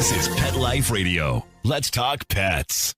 This is Pet Life Radio. Let's talk pets.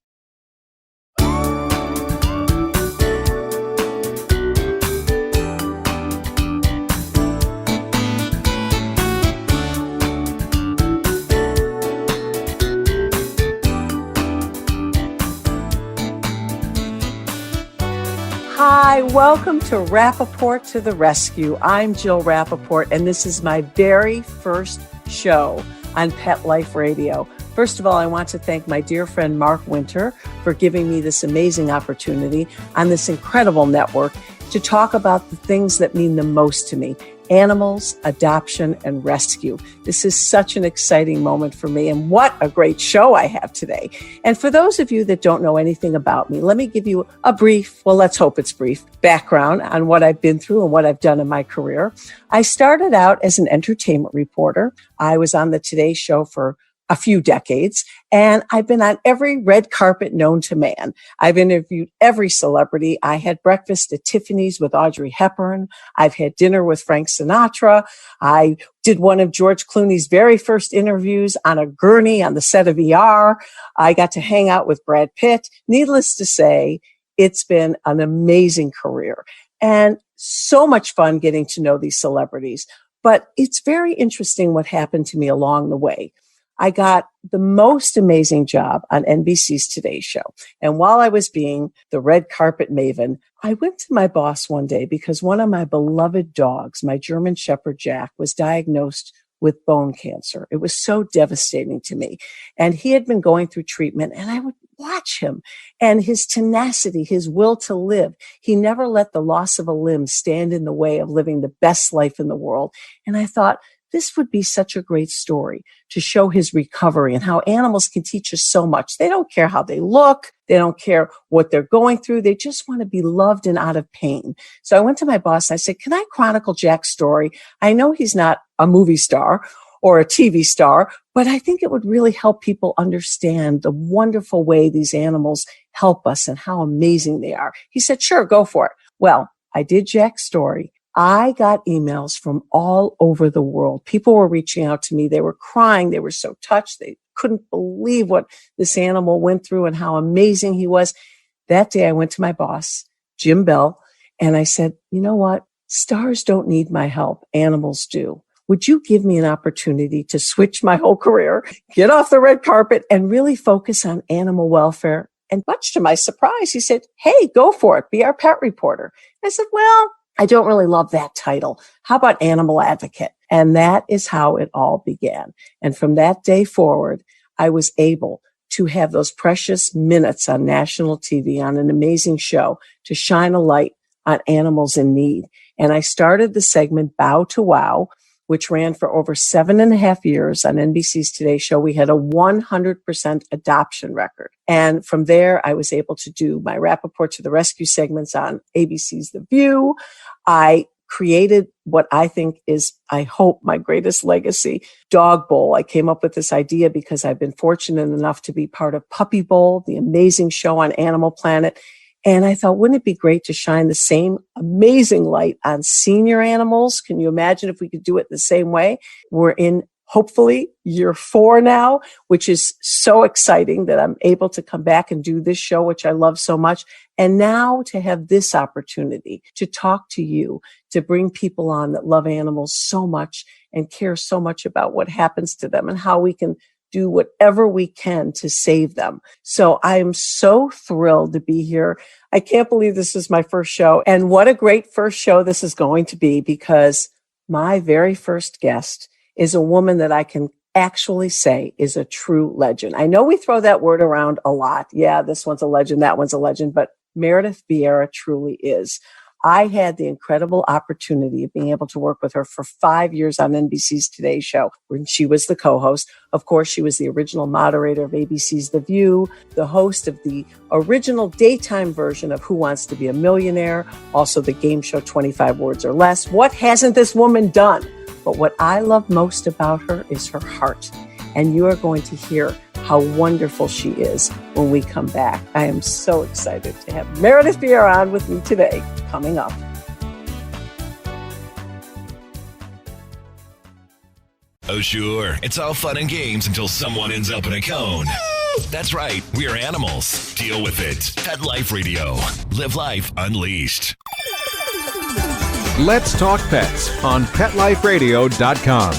Hi, welcome to Rappaport to the Rescue. I'm Jill Rappaport, and this is my very first show on Pet Life Radio. First of all, I want to thank my dear friend Mark Winter for giving me this amazing opportunity on this incredible network to talk about the things that mean the most to me: animals, adoption, and rescue. This is such an exciting moment for me, and what a great show I have today. And for those of you that don't know anything about me, let me give you a brief, well, let's hope it's brief, background on what I've been through and what I've done in my career. I started out as an entertainment reporter. I was on the Today Show for a few decades, and I've been on every red carpet known to man. I've interviewed every celebrity. I had breakfast at Tiffany's with Audrey Hepburn. I've had dinner with Frank Sinatra. I did one of George Clooney's very first interviews on a gurney on the set of ER. I got to hang out with Brad Pitt. Needless to say, it's been an amazing career and so much fun getting to know these celebrities. But it's very interesting what happened to me along the way. I got the most amazing job on NBC's Today Show. And while I was being the red carpet maven, I went to my boss one day because one of my beloved dogs, my German Shepherd Jack, was diagnosed with bone cancer. It was so devastating to me. And he had been going through treatment, and I would watch him and his tenacity, his will to live. He never let the loss of a limb stand in the way of living the best life in the world. And I thought, this would be such a great story to show his recovery and how animals can teach us so much. They don't care how they look. They don't care what they're going through. They just want to be loved and out of pain. So I went to my boss and I said, can I chronicle Jack's story? I know he's not a movie star or a TV star, but I think it would really help people understand the wonderful way these animals help us and how amazing they are. He said, sure, go for it. Well, I did Jack's story. I got emails from all over the world. People were reaching out to me. They were crying. They were so touched. They couldn't believe what this animal went through and how amazing he was. That day I went to my boss, Jim Bell, and I said, you know what? Stars don't need my help. Animals do. Would you give me an opportunity to switch my whole career, get off the red carpet, and really focus on animal welfare? And much to my surprise, he said, hey, go for it. Be our pet reporter. I said, well, I don't really love that title. How about animal advocate? And that is how it all began. And from that day forward, I was able to have those precious minutes on national TV on an amazing show to shine a light on animals in need. And I started the segment Bow to Wow, which ran for over 7.5 years on NBC's Today Show. We had a 100% adoption record. And from there, I was able to do my Rappaport to the Rescue segments on ABC's The View. I created what I think is, I hope, my greatest legacy, Dog Bowl. I came up with this idea because I've been fortunate enough to be part of Puppy Bowl, the amazing show on Animal Planet. And I thought, wouldn't it be great to shine the same amazing light on senior animals? Can you imagine if we could do it the same way? We're in, hopefully, year 4 now, which is so exciting that I'm able to come back and do this show, which I love so much. And now to have this opportunity to talk to you, to bring people on that love animals so much and care so much about what happens to them and how we can do whatever we can to save them. So I am so thrilled to be here. I can't believe this is my first show. And what a great first show this is going to be, because my very first guest is a woman that I can actually say is a true legend. I know we throw that word around a lot. Yeah, this one's a legend, that one's a legend, but Meredith Vieira truly is. I had the incredible opportunity of being able to work with her for 5 years on NBC's Today Show, when she was the co-host. Of course, she was the original moderator of ABC's The View, the host of the original daytime version of Who Wants to Be a Millionaire, also the game show 25 Words or Less. What hasn't this woman done? But what I love most about her is her heart. And you are going to hear how wonderful she is when we come back. I am so excited to have Meredith Vieira on with me today, coming up. Oh, sure. It's all fun and games until someone ends up in a cone. That's right. We are animals. Deal with it. Pet Life Radio. Live life unleashed. Let's Talk Pets on PetLifeRadio.com.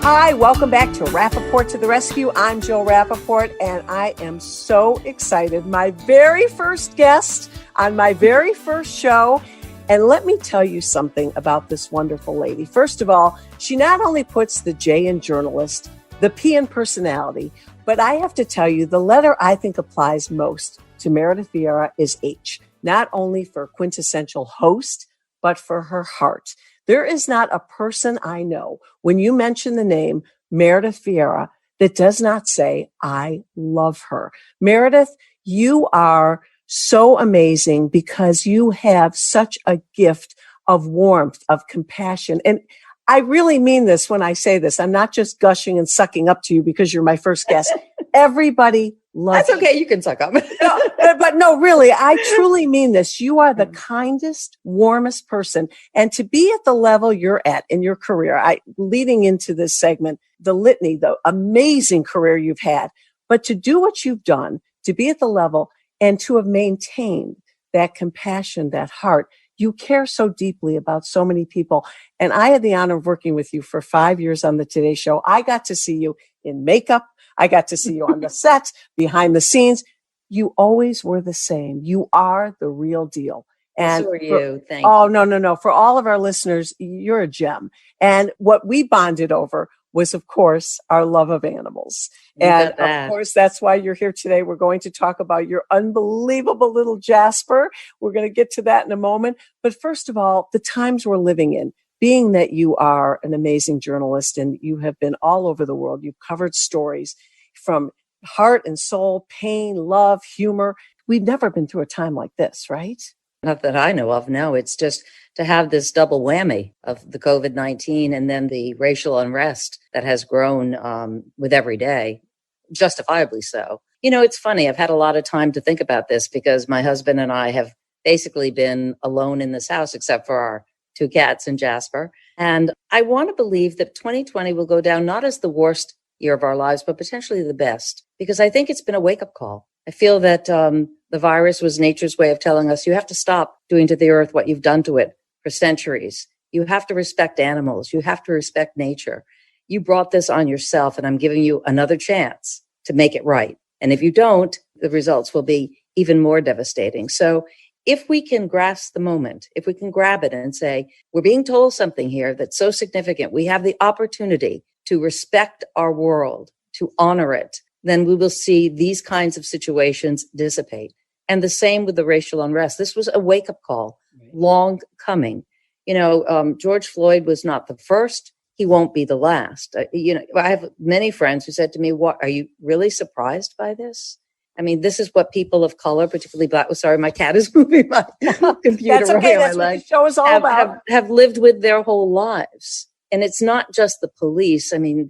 Hi, welcome back to Rappaport to the Rescue. I'm Jill Rappaport, and I am so excited. My very first guest on my very first show. And let me tell you something about this wonderful lady. First of all, she not only puts the J in journalist, the P in personality, but I have to tell you, the letter I think applies most to Meredith Vieira is H, not only for quintessential host, but for her heart. There is not a person I know, when you mention the name Meredith Vieira, that does not say, I love her. Meredith, you are so amazing because you have such a gift of warmth, of compassion. And I really mean this when I say this. I'm not just gushing and sucking up to you because you're my first guest. Everybody loves you. That's okay. You can suck up. but no, really, I truly mean this. You are the kindest, warmest person. And to be at the level you're at in your career, leading into this segment, the litany, the amazing career you've had, but to do what you've done, to be at the level and to have maintained that compassion, that heart, you care so deeply about so many people. And I had the honor of working with you for 5 years on the Today Show. I got to see you in makeup. I got to see you on the set, behind the scenes. You always were the same. You are the real deal. And so are you. Thank you. Oh, no. For all of our listeners, you're a gem. And what we bonded over was, of course, our love of animals. And of course, that's why you're here today. We're going to talk about your unbelievable little Jasper. We're going to get to that in a moment. But first of all, the times we're living in, being that you are an amazing journalist and you have been all over the world, you've covered stories from heart and soul, pain, love, humor. We've never been through a time like this, right? Not that I know of, no. It's just to have this double whammy of the COVID-19 and then the racial unrest that has grown with every day, justifiably so. You know, it's funny. I've had a lot of time to think about this because my husband and I have basically been alone in this house except for our 2 cats and Jasper. And I want to believe that 2020 will go down not as the worst year of our lives, but potentially the best, because I think it's been a wake-up call. I feel that the virus was nature's way of telling us you have to stop doing to the earth what you've done to it for centuries. You have to respect animals. You have to respect nature. You brought this on yourself, and I'm giving you another chance to make it right. And if you don't, the results will be even more devastating. So if we can grasp the moment, if we can grab it and say, we're being told something here that's so significant, we have the opportunity to respect our world, to honor it, then we will see these kinds of situations dissipate. And the same with the racial unrest. This was a wake-up call, long coming. You know, George Floyd was not the first. He won't be the last. I have many friends who said to me, "What, are you really surprised by this? I mean, this is what people of color, particularly Black," sorry, my cat is moving my computer. That's okay. That's what the show is all about. Have lived with their whole lives. And it's not just the police. I mean,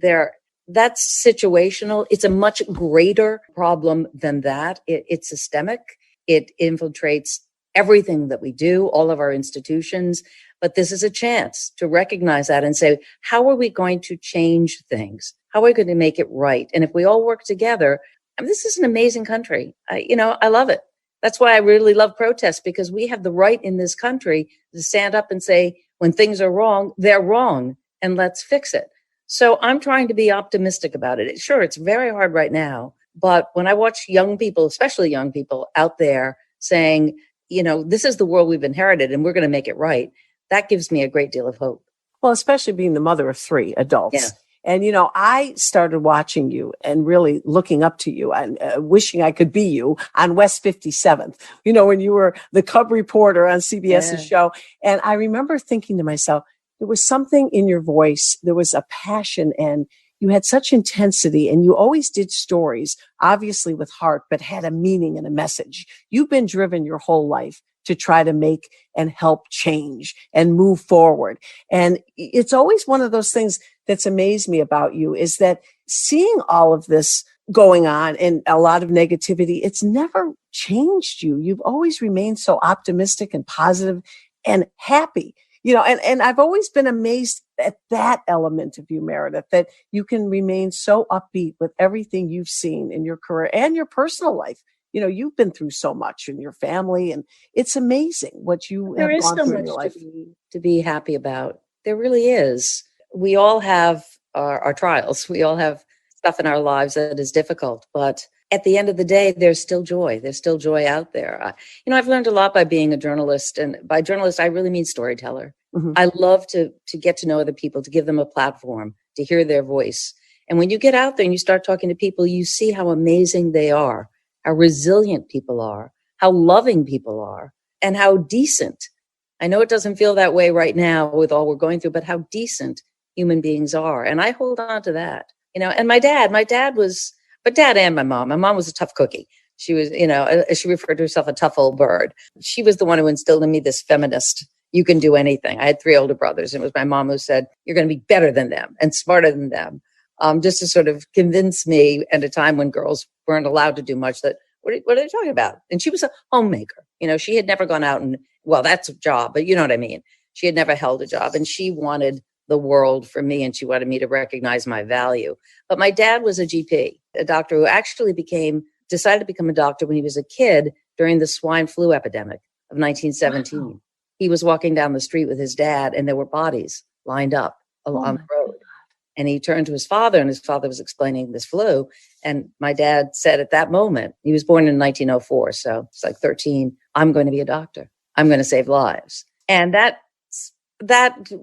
that's situational. It's a much greater problem than that. It's systemic. It infiltrates everything that we do, all of our institutions. But this is a chance to recognize that and say, how are we going to change things? How are we going to make it right? And if we all work together, I mean, this is an amazing country. I love it. That's why I really love protests, because we have the right in this country to stand up and say, when things are wrong, they're wrong, and let's fix it. So I'm trying to be optimistic about it. Sure, it's very hard right now. But when I watch young people, especially young people out there saying, this is the world we've inherited and we're going to make it right, that gives me a great deal of hope. Well, especially being the mother of 3 adults. Yeah. And, I started watching you and really looking up to you and wishing I could be you on West 57th, when you were the Cub reporter on CBS's show. And I remember thinking to myself, there was something in your voice. There was a passion, and you had such intensity, and you always did stories, obviously with heart, but had a meaning and a message. You've been driven your whole life to try to make and help change and move forward. And it's always one of those things that's amazed me about you is that seeing all of this going on and a lot of negativity, it's never changed you. You've always remained so optimistic and positive and happy, and I've always been amazed at that element of you, Meredith, that you can remain so upbeat with everything you've seen in your career and your personal life. You've been through so much in your family, and it's amazing what you There have is gone so through in much your life. to be happy about. There really is. We all have our trials. We all have stuff in our lives that is difficult, but at the end of the day, there's still joy. There's still joy out there. I've learned a lot by being a journalist, and by journalist, I really mean storyteller. Mhm. I love to get to know other people, to give them a platform, to hear their voice. And when you get out there and you start talking to people, you see how amazing they are, how resilient people are, how loving people are, and how decent. I know it doesn't feel that way right now with all we're going through, but how decent human beings are. And I hold on to that, and my dad was, but dad and my mom was a tough cookie. She was, she referred to herself a tough old bird. She was the one who instilled in me this feminist, you can do anything. I had 3 older brothers, and it was my mom who said, you're going to be better than them and smarter than them. Just to sort of convince me at a time when girls weren't allowed to do much, that what are they talking about? And she was a homemaker. She had never gone out and, well, that's a job, but you know what I mean? She had never held a job, and she wanted the world for me, and she wanted me to recognize my value. But my dad was a GP, a doctor who actually decided to become a doctor when he was a kid during the swine flu epidemic of 1917. Wow. He was walking down the street with his dad, and there were bodies lined up on the road. And he turned to his father, and his father was explaining this flu. And my dad said at that moment, he was born in 1904, so it's like 13, I'm going to be a doctor. I'm going to save lives. And that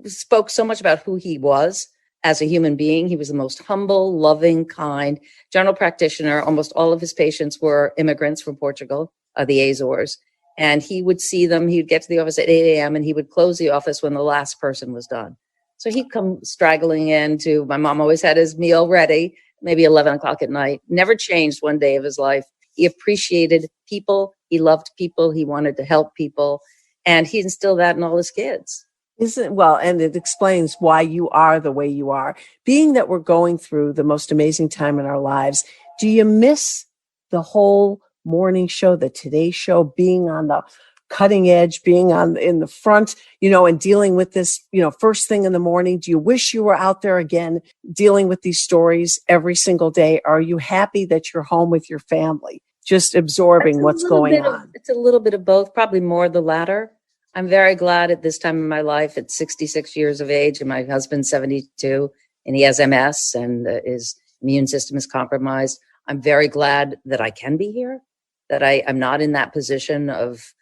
spoke so much about who he was as a human being. He was the most humble, loving, kind general practitioner. Almost all of his patients were immigrants from Portugal, the Azores. And he would see them. He would get to the office at 8 a.m. and he would close the office when the last person was done. So he'd come straggling in my mom always had his meal ready, maybe 11 o'clock at night. Never changed one day of his life. He appreciated people. He loved people. He wanted to help people. And he instilled that in all his kids. And it explains why you are the way you are. Being that we're going through the most amazing time in our lives, do you miss the whole morning show, the Today Show, being on the cutting edge, being in the front, and dealing with this, first thing in the morning? Do you wish you were out there again, dealing with these stories every single day? Are you happy that you're home with your family, just absorbing what's going on? It's a little bit of both, probably more the latter. I'm very glad at this time in my life, at 66 years of age, and my husband's 72, and he has MS, and his immune system is compromised. I'm very glad that I can be here, that I'm not in that position of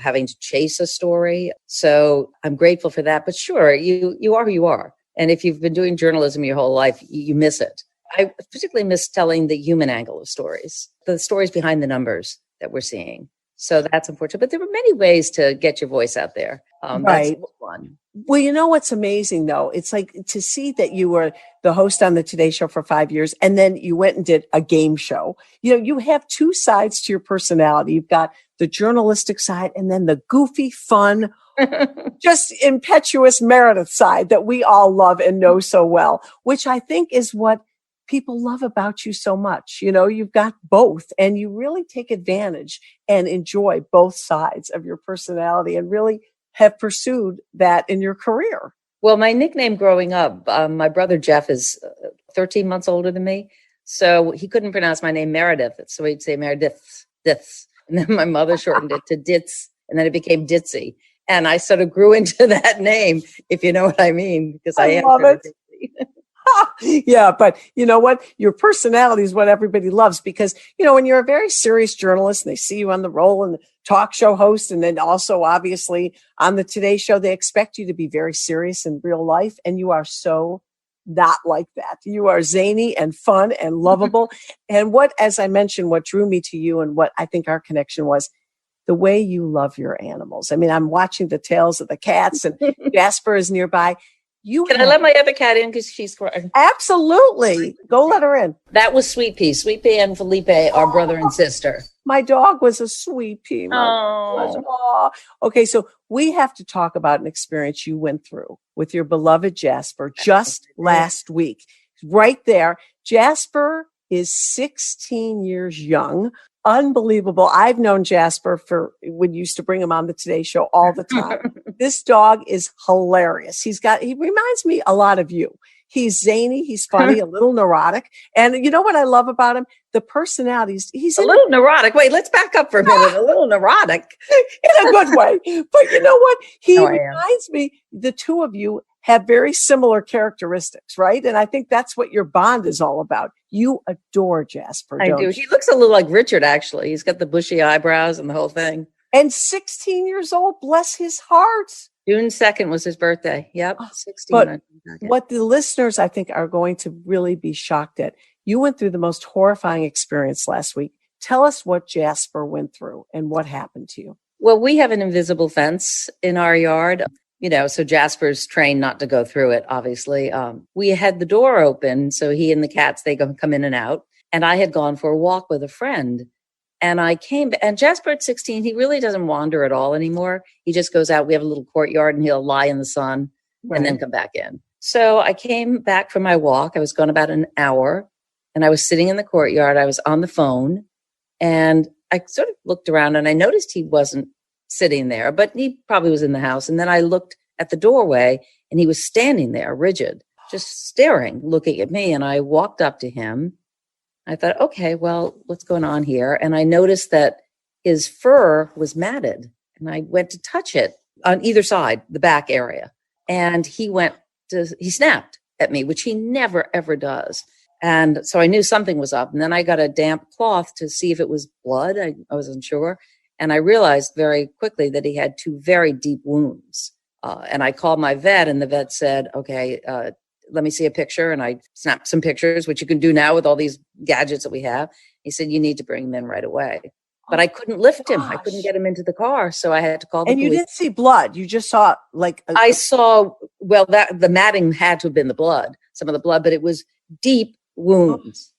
having to chase a story. So I'm grateful for that. But sure, you are who you are. And if you've been doing journalism your whole life, you miss it. I particularly miss telling the human angle of stories, the stories behind the numbers that we're seeing. So that's unfortunate. But there were many ways to get your voice out there. Right. That's one. Well, what's amazing, though? It's like to see that you were the host on the Today Show for 5 years, and then you went and did a game show. You have 2 sides to your personality. You've got the journalistic side and then the goofy, fun, just impetuous Meredith side that we all love and know so well, which I think is what people love about you so much. You've got both, and you really take advantage and enjoy both sides of your personality and really have pursued that in your career. Well, my nickname growing up, my brother Jeff is 13 months older than me. So he couldn't pronounce my name Meredith. So he'd say Meredith. And then my mother shortened it to Ditz, and then it became Ditzy. And I sort of grew into that name, if you know what I mean, because I love it. Yeah, but you know what? Your personality is what everybody loves, because, when you're a very serious journalist and they see you on the roll and the talk show host, and then also obviously on the Today Show, they expect you to be very serious in real life. And you are so not like that. You are zany and fun and lovable. And as I mentioned, what drew me to you and what I think our connection was, the way you love your animals. I mean, I'm watching the tails of the cats, and Jasper is nearby. Can I let my other cat in, because she's crying? Absolutely. Go let her in. That was Sweet Pea. Sweet Pea and Felipe are brother and sister. My dog was a Sweet Pea. Oh. Okay, so we have to talk about an experience you went through with your beloved Jasper just last week. Right there, Jasper is 16 years young. Unbelievable. I've known Jasper when you used to bring him on the Today Show all the time. This dog is hilarious. He reminds me a lot of you. He's zany. He's funny, a little neurotic. And you know what I love about him? The personalities. He's a little neurotic. Wait, let's back up for a minute. A little neurotic. In a good way. But you know what? He reminds me, the two of you have very similar characteristics, right? And I think that's what your bond is all about. You adore Jasper, don't you? He looks a little like Richard, actually. He's got the bushy eyebrows and the whole thing. And 16 years old, bless his heart. June 2nd was his birthday. Yep, 16. But what the listeners, I think, are going to really be shocked at, you went through the most horrifying experience last week. Tell us what Jasper went through and what happened to you. Well, we have an invisible fence in our yard. So Jasper's trained not to go through it, obviously. We had the door open, so he and the cats, they come in and out. And I had gone for a walk with a friend. And I came, and Jasper at 16, he really doesn't wander at all anymore. He just goes out. We have a little courtyard, and he'll lie in the sun and then come back in. So I came back from my walk. I was gone about an hour, and I was sitting in the courtyard. I was on the phone, and I sort of looked around, and I noticed he wasn't sitting there, but he probably was in the house. And then I looked at the doorway, and he was standing there, rigid, just staring, looking at me. And I walked up to him. I thought, okay, well, what's going on here? And I noticed that his fur was matted, and I went to touch it on either side, the back area. And he snapped at me, which he never, ever does. And so I knew something was up. And then I got a damp cloth to see if it was blood. I wasn't sure. And I realized very quickly that he had 2 very deep wounds. And I called my vet, and the vet said, okay, let me see a picture. And I snapped some pictures, which you can do now with all these gadgets that we have. He said, you need to bring him in right away. But I couldn't lift him. I couldn't get him into the car. So I had to call the police. And you didn't see blood. You just saw I saw, that the matting had to have been the blood, some of the blood, but it was deep wounds.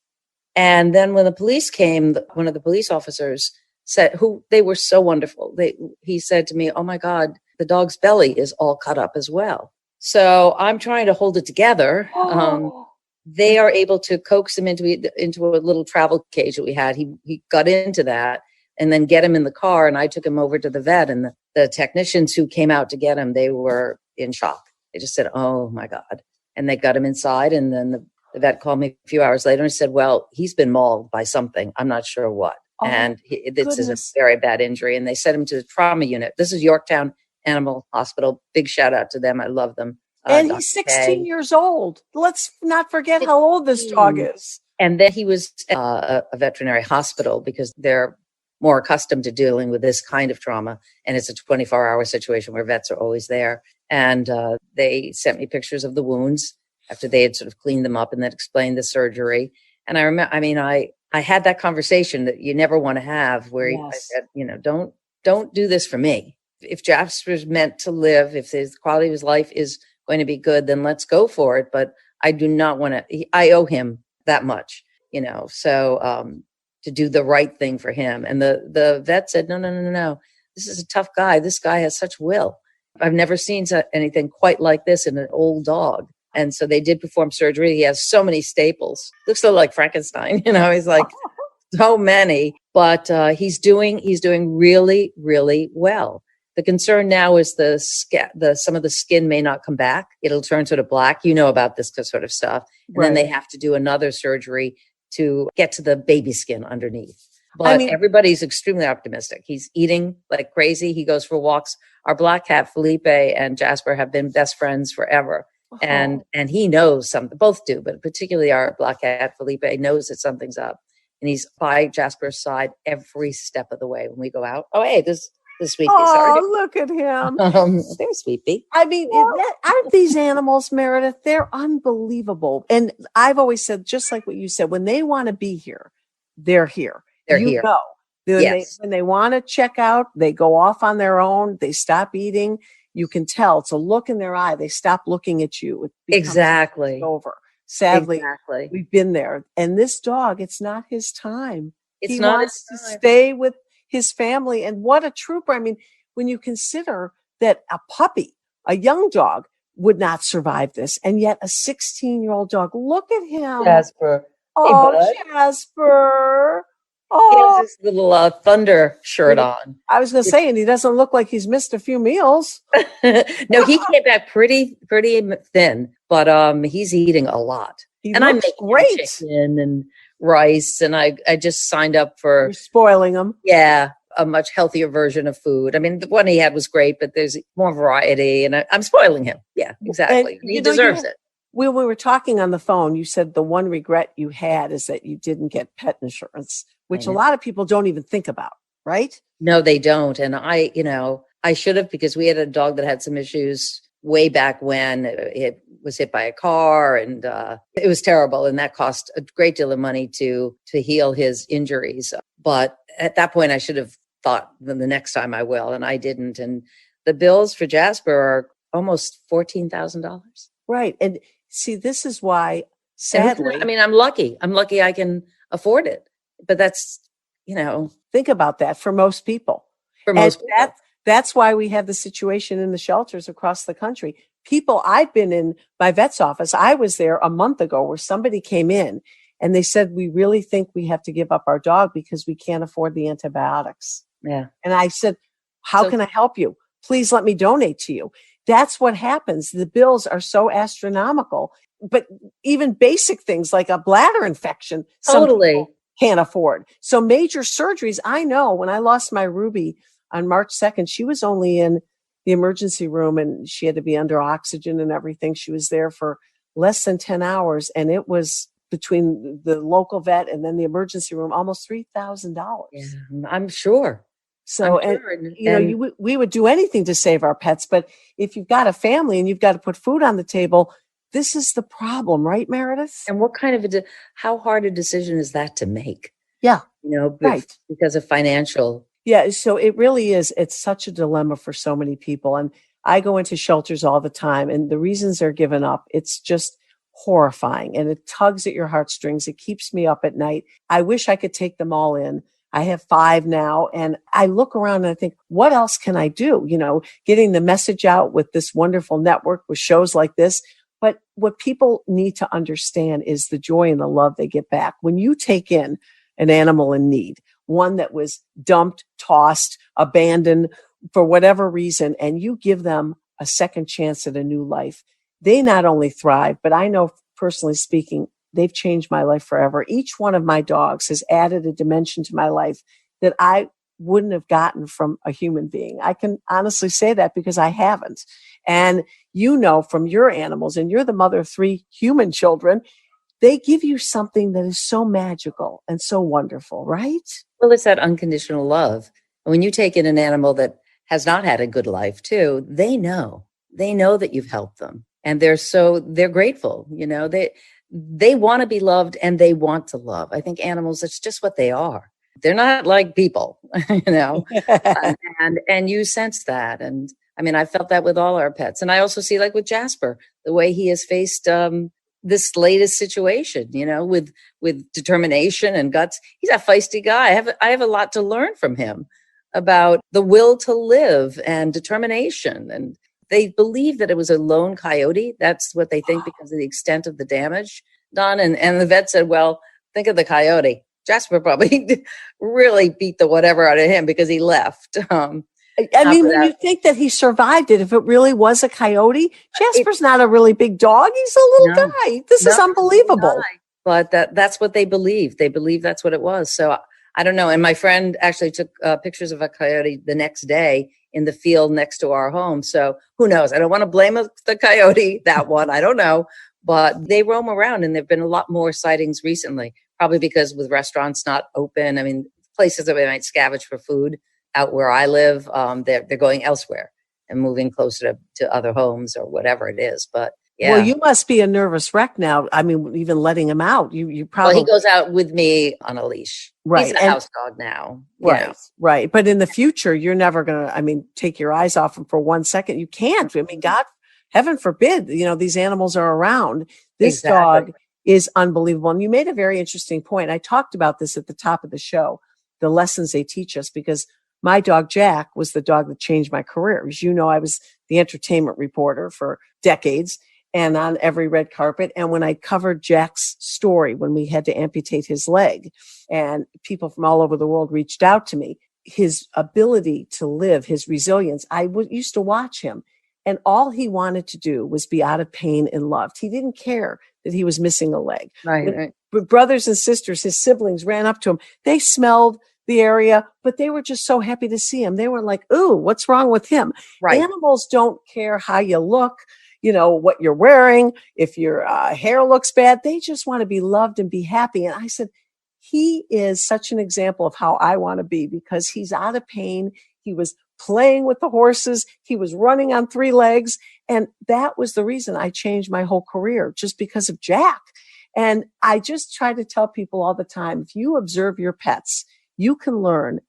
And then when the police came, one of the police officers said, they were so wonderful. He said to me, oh my God, the dog's belly is all cut up as well. So I'm trying to hold it together. They are able to coax him into a little travel cage that we had. He got into that and then get him in the car. And I took him over to the vet, and the technicians who came out to get him, they were in shock. They just said, oh my God. And they got him inside. And then the vet called me a few hours later and said, well, he's been mauled by something. I'm not sure what. And this is a very bad injury. And they sent him to the trauma unit. This is Yorktown Animal Hospital. Big shout out to them. I love them. And he's 16 years old. Let's not forget how old this dog is. And then he was a veterinary hospital because they're more accustomed to dealing with this kind of trauma. And it's a 24-hour situation where vets are always there. And they sent me pictures of the wounds after they had sort of cleaned them up and then explained the surgery. And I remember, I had that conversation that you never want to have where I said, don't do this for me. If Jasper's meant to live, if his quality of his life is going to be good, then let's go for it. But I do not want to, I owe him that much, so to do the right thing for him. And the vet said, no. This is a tough guy. This guy has such will. I've never seen anything quite like this in an old dog. And so they did perform surgery. He has so many staples. Looks a little like Frankenstein. He's like so many, but he's doing really, really well. The concern now is some of the skin may not come back. It'll turn sort of black. You know about this sort of stuff. And then they have to do another surgery to get to the baby skin underneath. But everybody's extremely optimistic. He's eating like crazy. He goes for walks. Our black cat, Felipe, and Jasper have been best friends forever. And he knows something, both do, but particularly our black cat, Felipe, knows that something's up. And he's by Jasper's side every step of the way when we go out. Oh, hey, this Sweetie. Sorry. Oh, look at him. There's Sweetie. Aren't these animals, Meredith? They're unbelievable. And I've always said, just like what you said, when they want to be here, they're here. They're here. Go. When they want to check out, they go off on their own. They stop eating. You can tell. It's a look in their eye. They stop looking at you. Exactly. Over. Sadly, we've been there. And this dog, it's not his time. He wants to stay with his family. And what a trooper. When you consider that a puppy, a young dog, would not survive this. And yet a 16-year-old dog, look at him. Jasper. Hey, Oh, bud. Jasper. He has Oh, this little thunder shirt on. I was going to say, and he doesn't look like he's missed a few meals. No, he came back pretty thin, but he's eating a lot. He And I'm looks making him great. chicken and rice, and I just signed up for You're spoiling him. a much healthier version of food. I mean, the one he had was great, but there's more variety, and I'm spoiling him. Yeah, exactly. And, He deserves it. When we were talking on the phone, you said the one regret you had is that you didn't get pet insurance, which a lot of people don't even think about, right? No, they don't. And I should have, because we had a dog that had some issues way back when it was hit by a car, and it was terrible. And that cost a great deal of money to heal his injuries. But at that point, I should have thought the next time I will, and I didn't. And the bills for Jasper are almost $14,000. Right. And see, this is why, sadly, I'm lucky. I'm lucky I can afford it. But that's, think about that for most people. for most people. That's why we have the situation in the shelters across the country. People, I've been in my vet's office. I was there a month ago where somebody came in and they said, we really think we have to give up our dog because we can't afford the antibiotics. Yeah. And I said, how can I help you? Please let me donate to you. That's what happens. The bills are so astronomical, but even basic things like a bladder infection, Totally. some people can't afford. So major surgeries, I know when I lost my Ruby on March 2nd, she was only in the emergency room and she had to be under oxygen and everything. She was there for less than 10 hours. And it was between the local vet and then the emergency room, almost $3,000. Yeah, I'm sure. So, we would do anything to save our pets. But if you've got a family and you've got to put food on the table, this is the problem, right, Meredith? And what kind of how hard a decision is that to make? Yeah. Right. Because of financial. Yeah. So it really is. It's such a dilemma for so many people. And I go into shelters all the time and the reasons they're given up, it's just horrifying and it tugs at your heartstrings. It keeps me up at night. I wish I could take them all in. I have 5 now and I look around and I think, what else can I do? Getting the message out with this wonderful network with shows like this. But what people need to understand is the joy and the love they get back. When you take in an animal in need, one that was dumped, tossed, abandoned for whatever reason, and you give them a second chance at a new life, they not only thrive, but I know personally speaking, they've changed my life forever. Each one of my dogs has added a dimension to my life that I wouldn't have gotten from a human being. I can honestly say that because I haven't. And from your animals, and you're the mother of 3 human children, they give you something that is so magical and so wonderful, right? Well, it's that unconditional love. And when you take in an animal that has not had a good life too, they know that you've helped them. And they're grateful. They want to be loved and they want to love. I think animals, it's just what they are. They're not like people, and you sense that. And I felt that with all our pets. And I also see, like with Jasper, the way he has faced this latest situation, with determination and guts. He's a feisty guy. I have a lot to learn from him about the will to live and determination. And they believe that it was a lone coyote. That's what they think because of the extent of the damage done. And the vet said, well, think of the coyote. Jasper probably really beat the whatever out of him because he left. When you think that he survived it, if it really was a coyote, Jasper's not a really big dog. He's a little guy. This is unbelievable. But that's what they believe. They believe that's what it was. So I don't know. And my friend actually took pictures of a coyote the next day in the field next to our home. So who knows? I don't want to blame the coyote, that one. I don't know. But they roam around and there've been a lot more sightings recently, probably because with restaurants not open, places that we might scavenge for food out where I live, they're going elsewhere and moving closer to other homes or whatever it is. But yeah. Well, you must be a nervous wreck now. Even letting him out, you probably. Well, he goes out with me on a leash. Right. He's a house dog now. Right. Right. But in the future, you're never going to, take your eyes off him for 1 second. You can't. God, heaven forbid, these animals are around. This dog is unbelievable. And you made a very interesting point. I talked about this at the top of the show, the lessons they teach us, because my dog, Jack, was the dog that changed my career. As you know, I was the entertainment reporter for decades. and on every red carpet. And when I covered Jack's story, when we had to amputate his leg and people from all over the world reached out to me, his ability to live, his resilience, used to watch him. And all he wanted to do was be out of pain and loved. He didn't care that he was missing a leg. Right. But brothers and sisters, his siblings ran up to him. They smelled the area, but they were just so happy to see him. They were like, ooh, what's wrong with him? Right. Animals don't care how you look, what you're wearing, if your hair looks bad. They just want to be loved and be happy. And I said, he is such an example of how I want to be, because he's out of pain. He was playing with the horses. He was running on 3 legs. And that was the reason I changed my whole career, just because of Jack. And I just try to tell people all the time, if you observe your pets, you can learn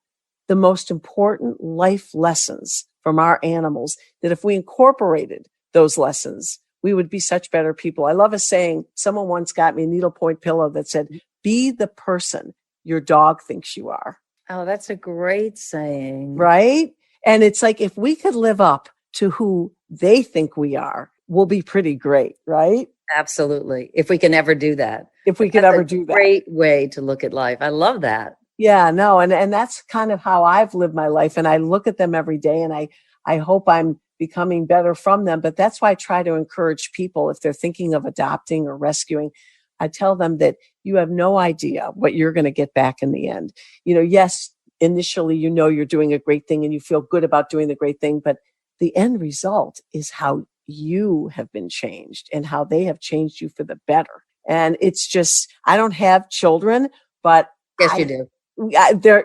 the most important life lessons from our animals, that if we incorporated those lessons, we would be such better people. I love a saying. Someone once got me a needlepoint pillow that said, be the person your dog thinks you are. Oh, that's a great saying. Right? And it's like, if we could live up to who they think we are, we'll be pretty great, right? Absolutely. If we can ever do that. If we could ever do that. Great way to look at life. I love that. Yeah, no. And that's kind of how I've lived my life. And I look at them every day, and I hope I'm becoming better from them. But that's why I try to encourage people, if they're thinking of adopting or rescuing, I tell them that you have no idea what you're going to get back in the end. Yes, initially, you're doing a great thing and you feel good about doing the great thing, but the end result is how you have been changed and how they have changed you for the better. And it's just, I don't have children, but yes, you do.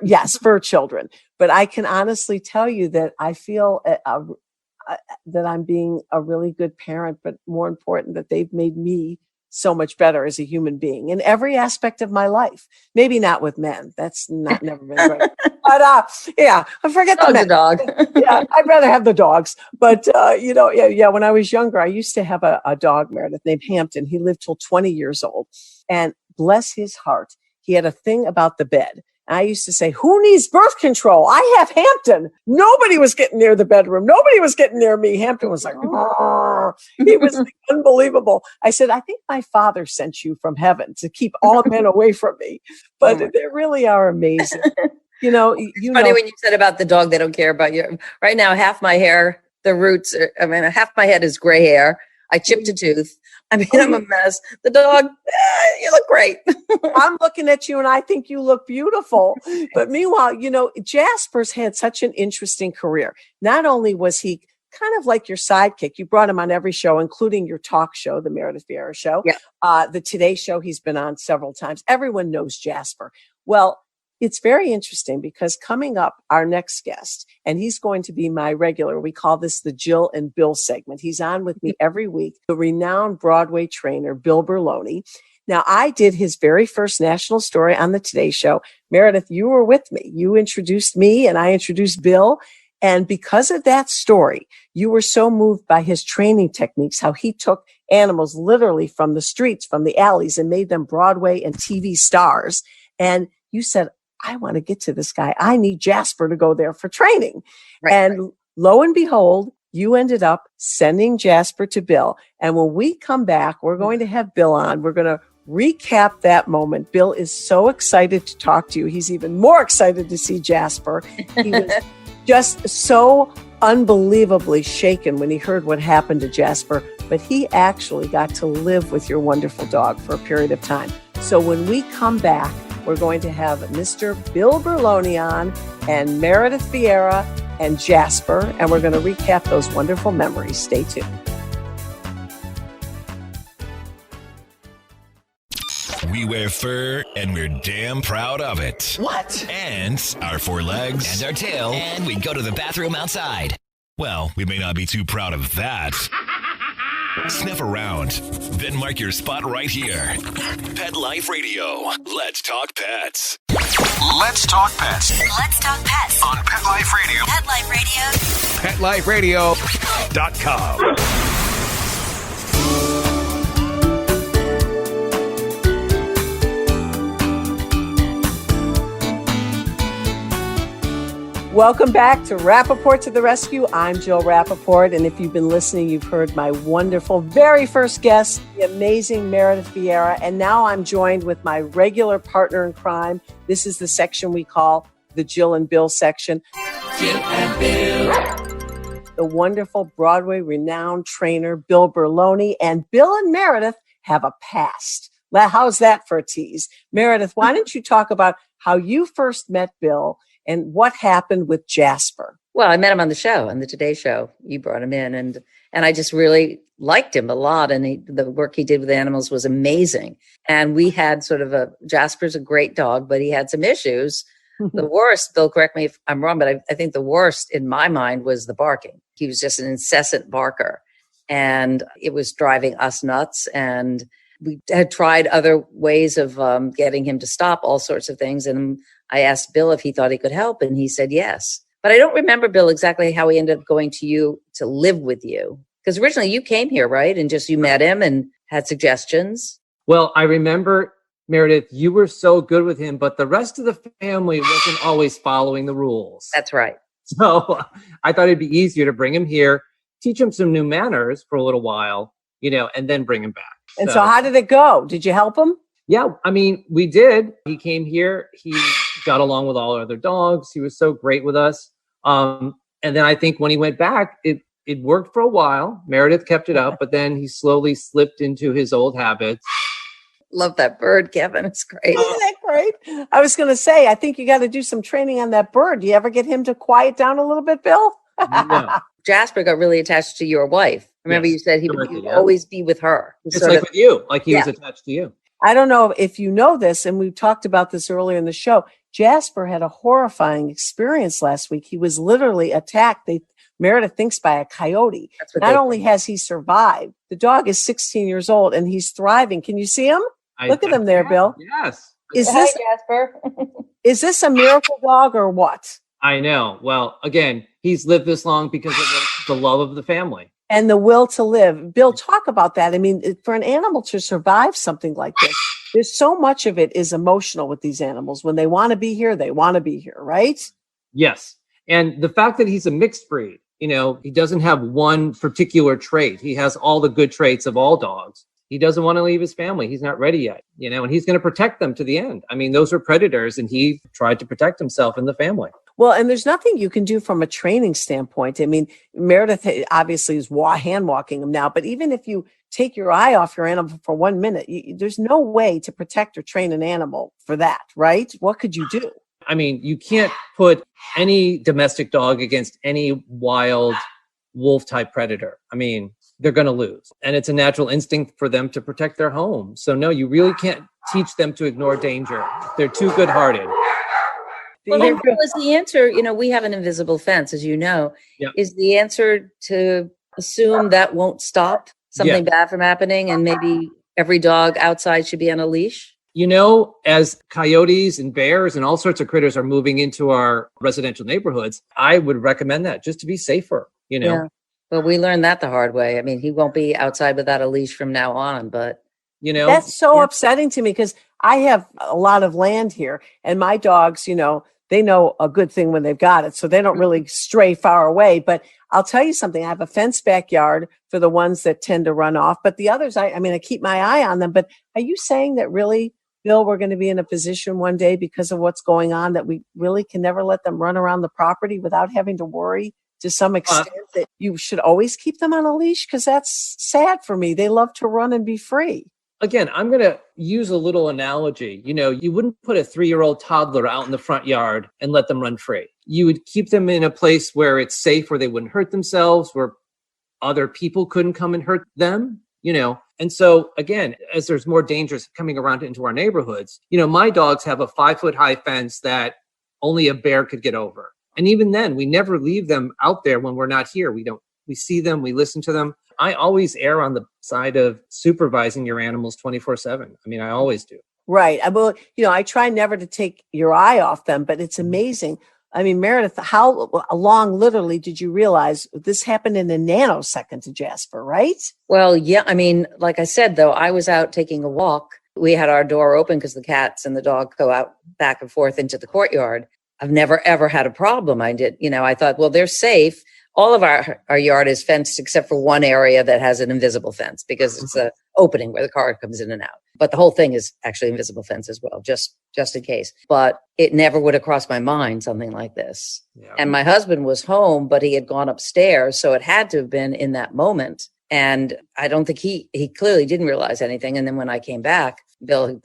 Yes, for children. But I can honestly tell you that I feel that I'm being a really good parent, but more important, that they've made me so much better as a human being in every aspect of my life. Maybe not with men. That's never been great. But yeah, I forget the men. Dog. Yeah, I'd rather have the dogs. But when I was younger, I used to have a dog, Meredith, named Hampton. He lived till 20 years old. And bless his heart, he had a thing about the bed. I used to say, who needs birth control? I have Hampton. Nobody was getting near the bedroom. Nobody was getting near me. Hampton was like, "Arr." He was unbelievable. I said, I think my father sent you from heaven to keep all men away from me. But they really are amazing. It's funny when you said about the dog, they don't care about you. Right now, half my hair, half my head is gray hair. I chipped a tooth. I'm a mess. The dog, you look great. I'm looking at you and I think you look beautiful. But meanwhile, Jasper's had such an interesting career. Not only was he kind of like your sidekick, you brought him on every show, including your talk show, the Meredith Vieira show, the Today Show he's been on several times. Everyone knows Jasper. Well, it's very interesting because coming up, our next guest, and he's going to be my regular, we call this the Jill and Bill segment. He's on with me every week, the renowned Broadway trainer, Bill Berloni. Now, I did his very first national story on the Today Show. Meredith, you were with me. You introduced me and I introduced Bill. And because of that story, you were so moved by his training techniques, how he took animals literally from the streets, from the alleys, and made them Broadway and TV stars. And you said, I want to get to this guy. I need Jasper to go there for training. Right, and lo and behold, you ended up sending Jasper to Bill. And when we come back, we're going to have Bill on. We're going to recap that moment. Bill is so excited to talk to you. He's even more excited to see Jasper. He was just so unbelievably shaken when he heard what happened to Jasper, but he actually got to live with your wonderful dog for a period of time. So when we come back, we're going to have Mr. Bill Berloni on and Meredith Vieira and Jasper, and we're going to recap those wonderful memories. Stay tuned. We wear fur, and we're damn proud of it. What? And our 4 legs, and our tail, and we go to the bathroom outside. Well, we may not be too proud of that. Sniff around, then mark your spot right here. Pet Life Radio. Let's talk pets. Let's talk pets Let's talk pets on Pet Life Radio. Pet Life Radio. PetLifeRadio.com. Welcome back to Rappaport to the Rescue. I'm Jill Rappaport, and if you've been listening, you've heard my wonderful very first guest, the amazing Meredith Vieira, and now I'm joined with my regular partner in crime. This is the section we call the Jill and Bill section. Jill and Bill. The wonderful Broadway renowned trainer, Bill Berloni, and Bill and Meredith have a past. How's that for a tease? Meredith, why don't you talk about how you first met Bill and what happened with Jasper? Well, I met him on the show, on the Today Show. You brought him in, and I just really liked him a lot. And the work he did with animals was amazing. And we had Jasper's a great dog, but he had some issues. The worst, Bill, correct me if I'm wrong, but I think the worst in my mind was the barking. He was just an incessant barker, and it was driving us nuts. And we had tried other ways of getting him to stop all sorts of things. And I asked Bill if he thought he could help, and he said yes. But I don't remember, Bill, exactly how he ended up going to you to live with you. Because originally you came here, right? And just you met him and had suggestions. Well, I remember, Meredith, you were so good with him, but the rest of the family wasn't always following the rules. That's right. So I thought it'd be easier to bring him here, teach him some new manners for a little while, and then bring him back. And so how did it go? Did you help him? Yeah, we did. He came here. He got along with all our other dogs. He was so great with us. And then I think when he went back, it worked for a while. Meredith kept it up, but then he slowly slipped into his old habits. Love that bird, Kevin. It's great. Isn't that great? I was going to say, I think you got to do some training on that bird. Do you ever get him to quiet down a little bit, Bill? No. Jasper got really attached to your wife. Remember, Yes. you said he would always be with her. Just like with you, like he was attached to you. I don't know if you know this, and we talked about this earlier in the show. Jasper had a horrifying experience last week. He was literally attacked. Meredith thinks by a coyote. Not only has he survived, the dog is 16 years old and he's thriving. Can you see him? Look at him there, Bill. Yes. Hi, Jasper. Is this a miracle dog or what? I know. Well, again, he's lived this long because of the love of the family. And the will to live. Bill, talk about that. I mean, for an animal to survive something like this, there's so much of it is emotional with these animals. When they want to be here, they want to be here, right? Yes. And the fact that he's a mixed breed, he doesn't have one particular trait. He has all the good traits of all dogs. He doesn't want to leave his family. He's not ready yet, and he's going to protect them to the end. I mean, those are predators, and he tried to protect himself and the family. Well, and there's nothing you can do from a training standpoint. I mean, Meredith obviously is hand walking him now, but even if you take your eye off your animal for 1 minute, there's no way to protect or train an animal for that, right? What could you do? I mean, you can't put any domestic dog against any wild wolf type predator. I mean, they're going to lose. And it's a natural instinct for them to protect their home. So no, you really can't teach them to ignore danger. They're too good hearted. Well, then was the answer, we have an invisible fence, as you know. Yep. Is the answer to assume that won't stop something bad from happening, and maybe every dog outside should be on a leash? As coyotes and bears and all sorts of critters are moving into our residential neighborhoods, I would recommend that just to be safer, Yeah. Well, we learned that the hard way. I mean, he won't be outside without a leash from now on, but that's so upsetting to me because I have a lot of land here and my dogs, they know a good thing when they've got it. So they don't really stray far away. But I'll tell you something. I have a fenced backyard for the ones that tend to run off. But the others, I keep my eye on them. But are you saying that really, Bill, we're going to be in a position one day because of what's going on that we really can never let them run around the property without having to worry to some extent that you should always keep them on a leash? Because that's sad for me. They love to run and be free. Again, I'm going to use a little analogy. You wouldn't put a 3-year-old toddler out in the front yard and let them run free. You would keep them in a place where it's safe, where they wouldn't hurt themselves, where other people couldn't come and hurt them, And so again, as there's more dangers coming around into our neighborhoods, my dogs have a 5-foot high fence that only a bear could get over. And even then, we never leave them out there when we're not here. We see them, we listen to them. I always err on the side of supervising your animals 24/7. I mean, I always do. Right. I try never to take your eye off them, but it's amazing. I mean, Meredith, how long literally did you realize this happened in a nanosecond to Jasper, right? Well, yeah. I mean, like I said, though, I was out taking a walk. We had our door open because the cats and the dog go out back and forth into the courtyard. I've never, ever had a problem. I thought, well, they're safe. All of our yard is fenced except for one area that has an invisible fence because it's a opening where the car comes in and out. But the whole thing is actually invisible fence as well, just in case. But it never would have crossed my mind, something like this. Yeah. And my husband was home, but he had gone upstairs. So it had to have been in that moment. And I don't think he clearly didn't realize anything. And then when I came back, Bill,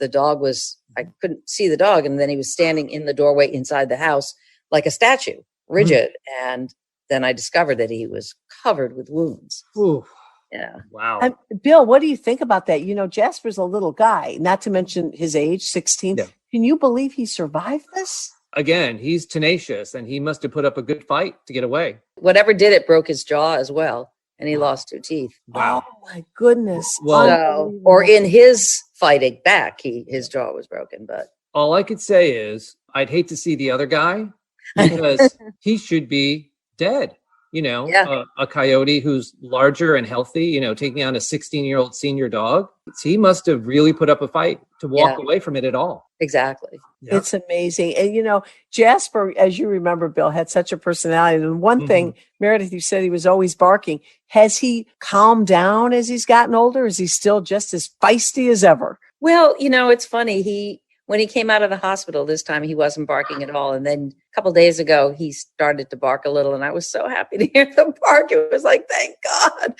I couldn't see the dog. And then he was standing in the doorway inside the house like a statue, rigid. Mm-hmm. And then I discovered that he was covered with wounds. Ooh. Yeah. Wow. Bill, what do you think about that? Jasper's a little guy, not to mention his age, 16. Yeah. Can you believe he survived this? Again, he's tenacious and he must have put up a good fight to get away. Whatever did it broke his jaw as well. And he lost 2 teeth. Wow. Oh my goodness. Well, or in his fighting back, his jaw was broken, but. All I could say is I'd hate to see the other guy because he should be dead. A coyote who's larger and healthy, taking on a 16-year-old senior dog. He must have really put up a fight to walk away from it at all. Exactly. Yep. It's amazing. And, Jasper, as you remember, Bill, had such a personality. And one thing, Meredith, you said he was always barking. Has he calmed down as he's gotten older? Is he still just as feisty as ever? Well, it's funny. When he came out of the hospital this time, he wasn't barking at all. And then a couple of days ago, he started to bark a little. And I was so happy to hear him bark. It was like, thank God.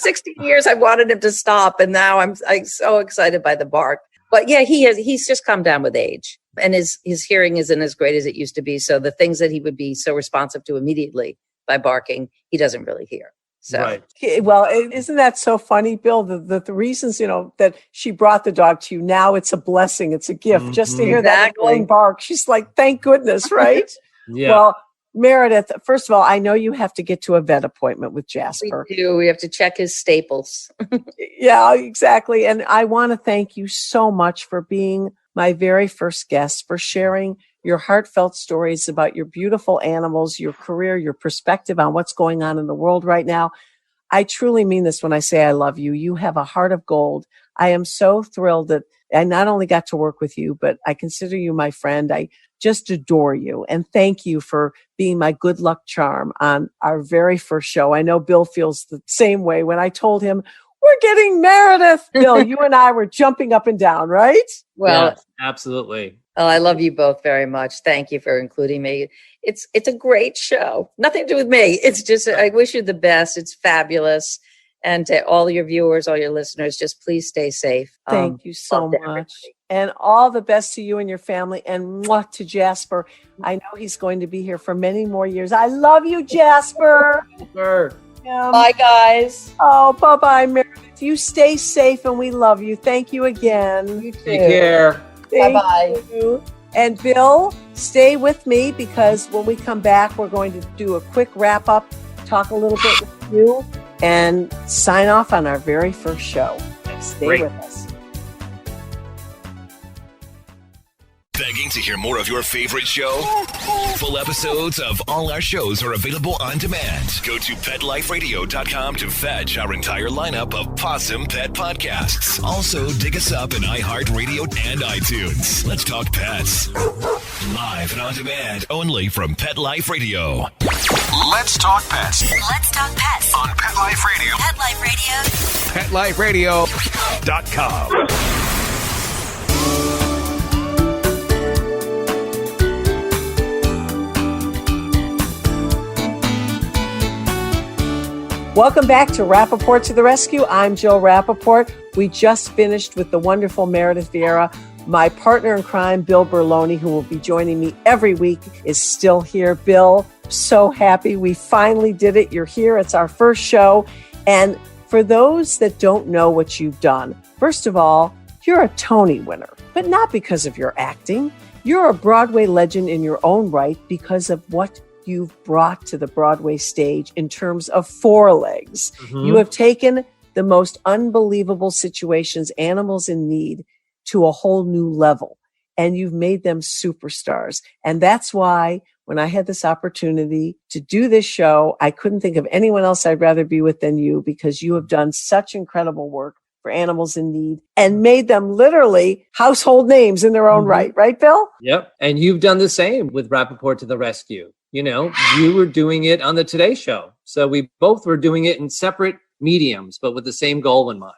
16 years, I wanted him to stop. And now I'm so excited by the bark. But yeah, he's just come down with age. And his hearing isn't as great as it used to be. So the things that he would be so responsive to immediately by barking, he doesn't really hear. So. Right. Well, isn't that so funny, Bill? The reasons, that she brought the dog to you, now it's a blessing. It's a gift just to hear that annoying bark. She's like, thank goodness, right? Yeah. Well, Meredith, first of all, I know you have to get to a vet appointment with Jasper. We do. We have to check his staples. Yeah, exactly. And I want to thank you so much for being my very first guest, for sharing your heartfelt stories about your beautiful animals, your career, your perspective on what's going on in the world right now. I truly mean this when I say I love you. You have a heart of gold. I am so thrilled that I not only got to work with you, but I consider you my friend. I just adore you. And thank you for being my good luck charm on our very first show. I know Bill feels the same way. When I told him, we're getting Meredith, Bill, you and I were jumping up and down, right? Well, yes, absolutely. Well, I love you both very much. Thank you for including me. It's a great show. Nothing to do with me. It's just, I wish you the best. It's fabulous. And to all your viewers, all your listeners, just please stay safe. Thank you so much. And all the best to you and your family. And mwah, to Jasper. I know he's going to be here for many more years. I love you, Jasper. Sure. Bye, guys. Oh, bye-bye, Meredith. You stay safe and we love you. Thank you again. You too. Take care. Bye-bye. And Bill, stay with me because when we come back, we're going to do a quick wrap up, talk a little bit with you, and sign off on our very first show. Stay with us. Begging to hear more of your favorite show? Full episodes of all our shows are available on demand. Go to PetLifeRadio.com to fetch our entire lineup of Possum Pet podcasts. Also, dig us up in iHeartRadio and iTunes. Let's talk pets. Live and on demand, only from Pet Life Radio. Let's talk pets Let's talk pets on Pet Life Radio. Pet Life Radio. PetLifeRadio.com. Welcome back to Rappaport to the Rescue. I'm Jill Rappaport. We just finished with the wonderful Meredith Vieira. My partner in crime, Bill Berloni, who will be joining me every week, is still here. Bill, so happy we finally did it. You're here. It's our first show. And for those that don't know what you've done, first of all, you're a Tony winner, but not because of your acting. You're a Broadway legend in your own right because of what you've brought to the Broadway stage in terms of forelegs. You have taken the most unbelievable situations, animals in need, to a whole new level, and you've made them superstars. And that's why when I had this opportunity to do this show, I couldn't think of anyone else I'd rather be with than you, because you have done such incredible work for animals in need and made them literally household names in their own right, Bill? Yep. And you've done the same with Rappaport to the Rescue. You know, you were doing it on the Today Show. So we both were doing it in separate mediums, but with the same goal in mind.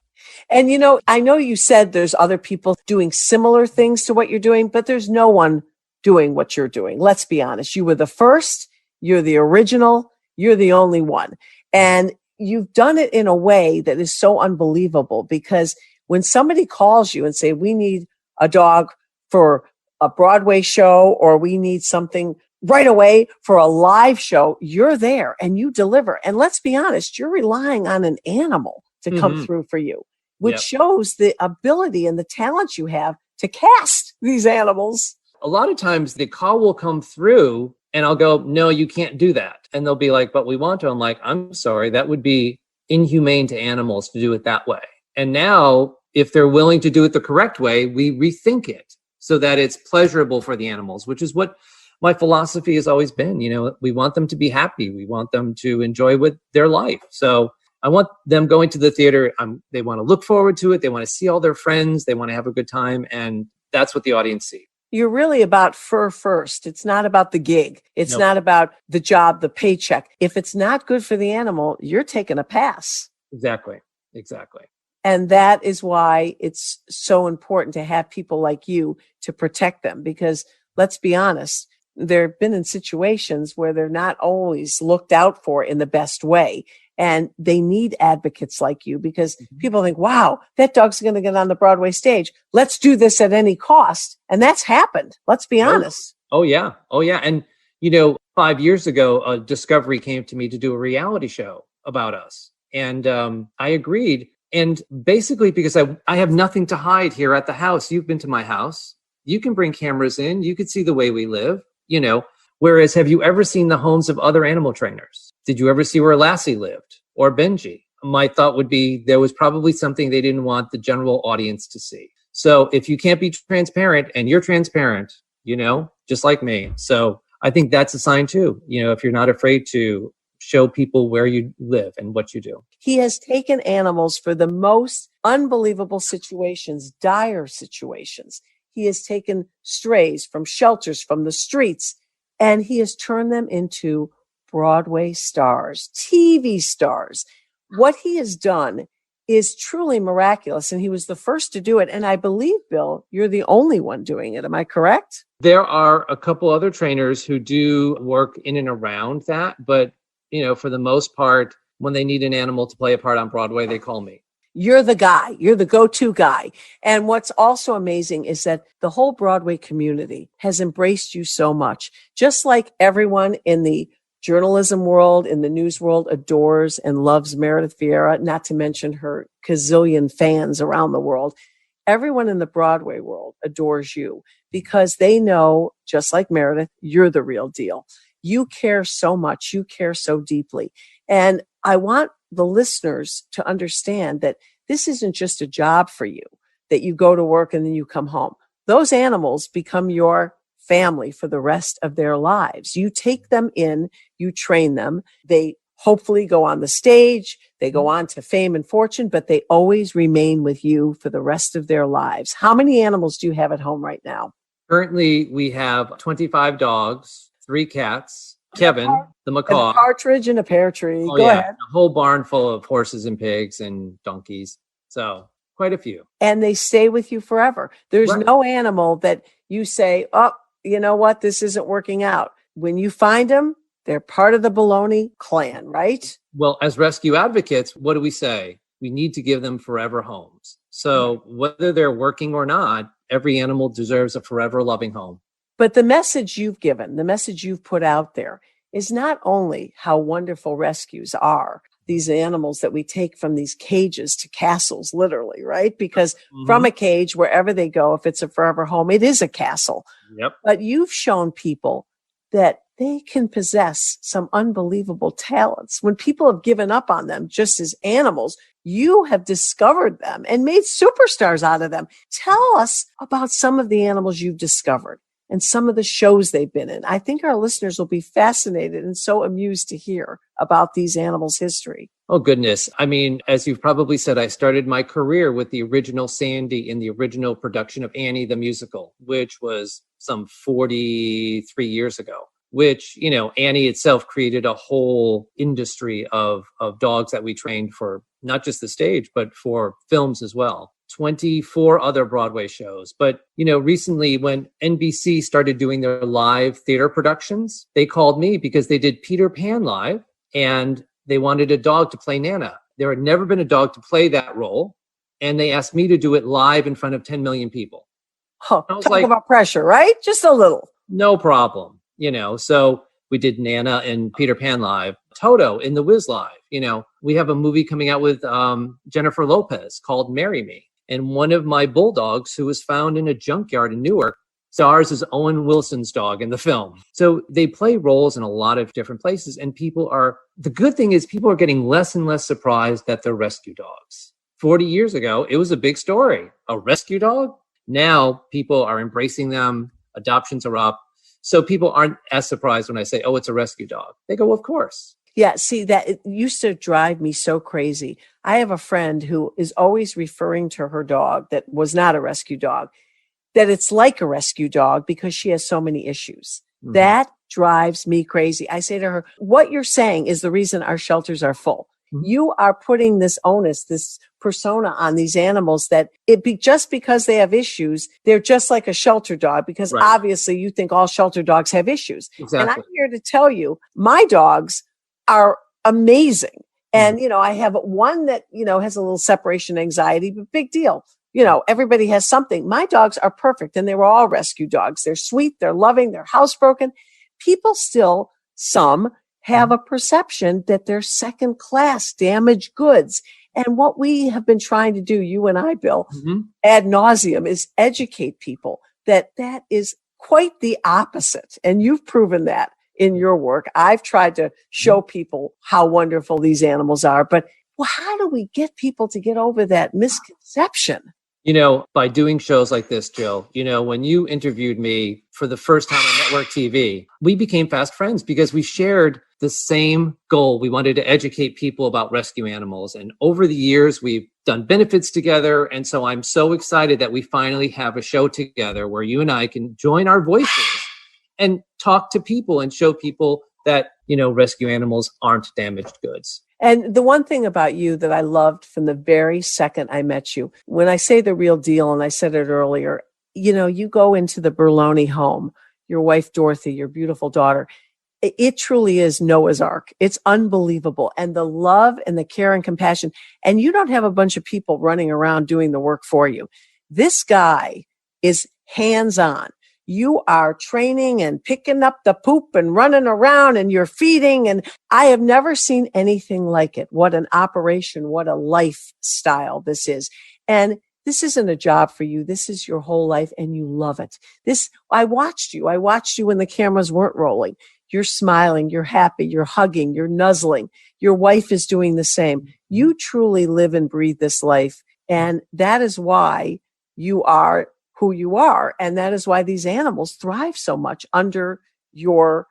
And, I know you said there's other people doing similar things to what you're doing, but there's no one doing what you're doing. Let's be honest. You were the first, you're the original, you're the only one. And you've done it in a way that is so unbelievable, because when somebody calls you and say, we need a dog for a Broadway show, or we need something right away for a live show, you're there and you deliver. And let's be honest, you're relying on an animal to come through for you, which shows the ability and the talent you have to cast these animals. A lot of times the call will come through and I'll go, no, you can't do that. And they'll be like, but we want to. I'm like, I'm sorry, that would be inhumane to animals to do it that way. And now, if they're willing to do it the correct way, we rethink it so that it's pleasurable for the animals, which is what my philosophy has always been. We want them to be happy. We want them to enjoy with their life. So I want them going to the theater. They want to look forward to it. They want to see all their friends. They want to have a good time. And that's what the audience sees. You're really about fur first. It's not about the gig. It's not about the job, the paycheck. If it's not good for the animal, you're taking a pass. Exactly. And that is why it's so important to have people like you to protect them. Because let's be honest, they've been in situations where they're not always looked out for in the best way. And they need advocates like you, because people think, wow, that dog's going to get on the Broadway stage. Let's do this at any cost. And that's happened. Let's be honest. Oh, yeah. And, 5 years ago, Discovery came to me to do a reality show about us. And I agreed. And basically, because I have nothing to hide here at the house. You've been to my house. You can bring cameras in. You could see the way we live, Whereas, have you ever seen the homes of other animal trainers? Did you ever see where Lassie lived or Benji? My thought would be there was probably something they didn't want the general audience to see. So if you can't be transparent, and you're transparent, just like me. So I think that's a sign too, if you're not afraid to show people where you live and what you do. He has taken animals for the most unbelievable situations, dire situations. He has taken strays from shelters, from the streets, and he has turned them into Broadway stars, TV stars. What he has done is truly miraculous, and he was the first to do it. And I believe, Bill, you're the only one doing it. Am I correct? There are a couple other trainers who do work in and around that. But, for the most part, when they need an animal to play a part on Broadway, they call me. You're the guy. You're the go-to guy. And what's also amazing is that the whole Broadway community has embraced you so much. Just like everyone in the journalism world, in the news world, adores and loves Meredith Vieira, not to mention her gazillion fans around the world. Everyone in the Broadway world adores you because they know, just like Meredith, you're the real deal. You care so much. You care so deeply. And I want the listeners to understand that this isn't just a job for you, that you go to work and then you come home. Those animals become your family for the rest of their lives. You take them in, you train them. They hopefully go on the stage, they go on to fame and fortune, but they always remain with you for the rest of their lives. How many animals do you have at home right now? Currently, we have 25 dogs, 3 cats, Kevin, the macaw. A partridge in a pear tree. Oh, Go ahead. A whole barn full of horses and pigs and donkeys. So quite a few. And they stay with you forever. There's no animal that you say, oh, you know what? This isn't working out. When you find them, they're part of the Berloni clan, right? Well, as rescue advocates, what do we say? We need to give them forever homes. So whether they're working or not, every animal deserves a forever loving home. But the message you've given, the message you've put out there is not only how wonderful rescues are, these animals that we take from these cages to castles, literally, right? Because from a cage, wherever they go, if it's a forever home, it is a castle. Yep. But you've shown people that they can possess some unbelievable talents. When people have given up on them just as animals, you have discovered them and made superstars out of them. Tell us about some of the animals you've discovered and some of the shows they've been in. I think our listeners will be fascinated and so amused to hear about these animals' history. Oh, goodness. I mean, as you've probably said, I started my career with the original Sandy in the original production of Annie the Musical, which was some 43 years ago, which, you know, Annie itself created a whole industry of dogs that we trained for not just the stage, but for films as well. 24 other Broadway shows. But, you know, recently when NBC started doing their live theater productions, they called me because they did Peter Pan live and they wanted a dog to play Nana. There had never been a dog to play that role. And they asked me to do it live in front of 10 million people. Oh, talk about pressure, right? Just a little. No problem. You know, so we did Nana and Peter Pan live, Toto in The Wiz live. You know, we have a movie coming out with Jennifer Lopez called Marry Me. And one of my bulldogs who was found in a junkyard in Newark stars as Owen Wilson's dog in the film. So they play roles in a lot of different places. And the good thing is people are getting less and less surprised that they're rescue dogs. 40 years ago, it was a big story. A rescue dog? Now people are embracing them. Adoptions are up. So people aren't as surprised when I say, oh, it's a rescue dog. They go, of course. Yeah, see, that it used to drive me so crazy. I have a friend who is always referring to her dog that was not a rescue dog, that it's like a rescue dog because she has so many issues. Mm-hmm. That drives me crazy. I say to her, what you're saying is the reason our shelters are full. Mm-hmm. You are putting this onus, this persona on these animals that just because they have issues, they're just like a shelter dog because obviously you think all shelter dogs have issues. Exactly. And I'm here to tell you, my dogs are amazing. And, you know, I have one that, you know, has a little separation anxiety, but big deal. You know, everybody has something. My dogs are perfect. And they were all rescue dogs. They're sweet. They're loving. They're housebroken. People still, some have a perception that they're second class damaged goods. And what we have been trying to do, you and I, Bill, ad nauseum, is educate people that is quite the opposite. And you've proven that in your work. I've tried to show people how wonderful these animals are, but how do we get people to get over that misconception? You know, by doing shows like this, Jill, you know, when you interviewed me for the first time on network TV, we became fast friends because we shared the same goal. We wanted to educate people about rescue animals. And over the years, we've done benefits together. And so I'm so excited that we finally have a show together where you and I can join our voices and talk to people and show people that, you know, rescue animals aren't damaged goods. And the one thing about you that I loved from the very second I met you, when I say the real deal, and I said it earlier, you know, you go into the Berloni home, your wife, Dorothy, your beautiful daughter. It truly is Noah's Ark. It's unbelievable. And the love and the care and compassion. And you don't have a bunch of people running around doing the work for you. This guy is hands-on. You are training and picking up the poop and running around and you're feeding. And I have never seen anything like it. What an operation, what a lifestyle this is. And this isn't a job for you. This is your whole life and you love it. I watched you when the cameras weren't rolling. You're smiling, you're happy, you're hugging, you're nuzzling. Your wife is doing the same. You truly live and breathe this life. And that is why you are who you are. And that is why these animals thrive so much under your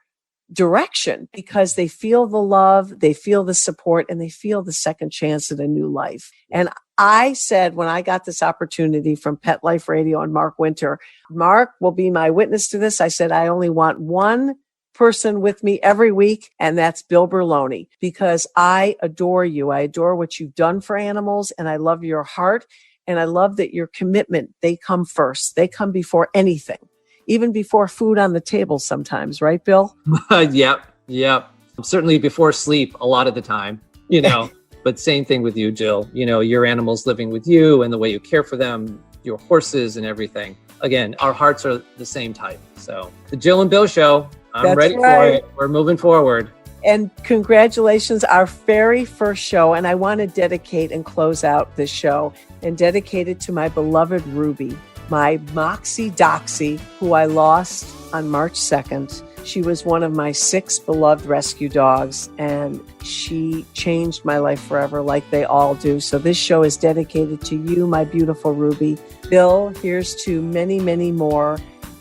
direction, because they feel the love, they feel the support, and they feel the second chance at a new life. And I said, when I got this opportunity from Pet Life Radio and Mark Winter, Mark will be my witness to this. I said, I only want one person with me every week, and that's Bill Berloni, because I adore you. I adore what you've done for animals, and I love your heart. And I love that your commitment, they come first. They come before anything, even before food on the table sometimes, right, Bill? Yep. Certainly before sleep a lot of the time, you know, but same thing with you, Jill. You know, your animals living with you and the way you care for them, your horses and everything. Again, our hearts are the same type. So the Jill and Bill show, I'm ready for it. We're moving forward. And congratulations, our very first show. And I want to dedicate and close out this show and dedicate it to my beloved Ruby, my Moxie Doxie, who I lost on March 2nd. She was one of my 6 beloved rescue dogs, and she changed my life forever like they all do. So this show is dedicated to you, my beautiful Ruby. Bill, here's to many, many more.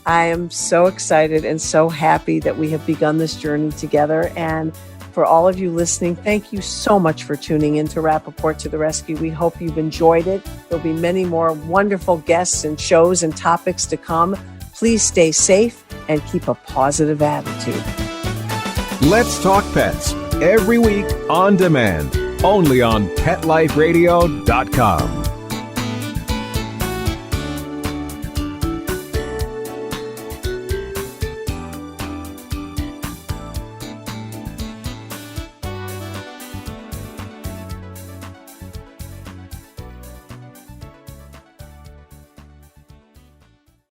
I am so excited and so happy that we have begun this journey together. And for all of you listening, thank you so much for tuning in to Rappaport to the Rescue. We hope you've enjoyed it. There'll be many more wonderful guests and shows and topics to come. Please stay safe and keep a positive attitude. Let's Talk Pets, every week on demand, only on PetLifeRadio.com.